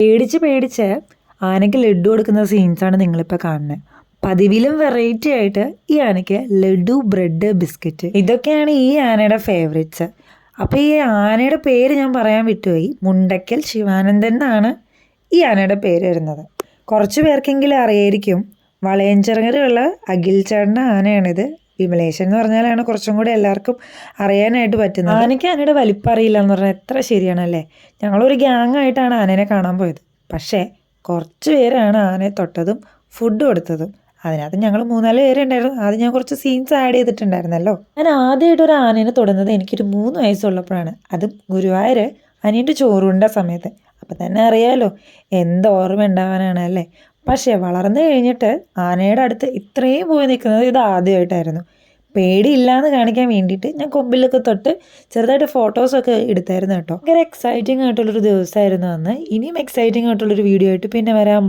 പേടിച്ച് പേടിച്ച് ആനയ്ക്ക് ലഡു കൊടുക്കുന്ന സീൻസാണ് നിങ്ങളിപ്പോൾ കാണുന്നത്. പതിവിലും വെറൈറ്റി ആയിട്ട് ഈ ആനയ്ക്ക് ലഡു, ബ്രെഡ്, ബിസ്ക്കറ്റ് ഇതൊക്കെയാണ് ഈ ആനയുടെ ഫേവറേറ്റ്സ്. അപ്പോൾ ഈ ആനയുടെ പേര് ഞാൻ പറയാൻ വിട്ടുപോയി. മുണ്ടയ്ക്കൽ ശിവാനന്ദൻ എന്നാണ് ഈ ആനയുടെ പേര് വരുന്നത്. കുറച്ച് പേർക്കെങ്കിലും അറിയായിരിക്കും. വളയഞ്ചിറങ്ങിലുള്ള അഖിൽ ചേട്ടൻ്റെ ആനയാണിത്. വിമലേശൻ എന്ന് പറഞ്ഞാലാണ് കുറച്ചും കൂടി എല്ലാവർക്കും അറിയാനായിട്ട് പറ്റുന്നത്. ആനയ്ക്ക് ആനയുടെ വലിപ്പം അറിയില്ല എന്ന് പറഞ്ഞാൽ എത്ര ശരിയാണല്ലേ. ഞങ്ങളൊരു ഗ്യാങ് ആയിട്ടാണ് ആനേനെ കാണാൻ പോയത്. പക്ഷേ കുറച്ച് പേരാണ് ആനയെ തൊട്ടതും ഫുഡ് കൊടുത്തതും. അതിനകത്ത് ഞങ്ങൾ 3-4 പേരുണ്ടായിരുന്നു. അത് ഞാൻ കുറച്ച് സീൻസ് ആഡ് ചെയ്തിട്ടുണ്ടായിരുന്നല്ലോ. ഞാൻ ആദ്യമായിട്ട് ഒരു ആനേനെ തൊടുന്നത് എനിക്കൊരു 3 വയസ്സുള്ളപ്പോഴാണ്. അതും ഗുരുവായൂർ അനിയൻ്റെ ചോറുണ്ട സമയത്ത്. അപ്പം തന്നെ അറിയാമല്ലോ എന്ത് ഓർമ്മ ഉണ്ടാവാനാണ് അല്ലേ. പക്ഷേ വളർന്നു കഴിഞ്ഞിട്ട് ആനയുടെ അടുത്ത് ഇത്രയും പോയി നിൽക്കുന്നത് ഇത് ആദ്യമായിട്ടായിരുന്നു. പേടിയില്ലാന്ന് കാണിക്കാൻ വേണ്ടിയിട്ട് ഞാൻ കൊമ്പിലൊക്കെ തൊട്ട് ചെറുതായിട്ട് ഫോട്ടോസൊക്കെ എടുത്തായിരുന്നു കേട്ടോ. ഭയങ്കര എക്സൈറ്റിംഗ് ആയിട്ടുള്ളൊരു ദിവസമായിരുന്നു അന്ന്. ഇനിയും എക്സൈറ്റിംഗ് ആയിട്ടുള്ളൊരു വീഡിയോ ആയിട്ട് പിന്നെ വരാം.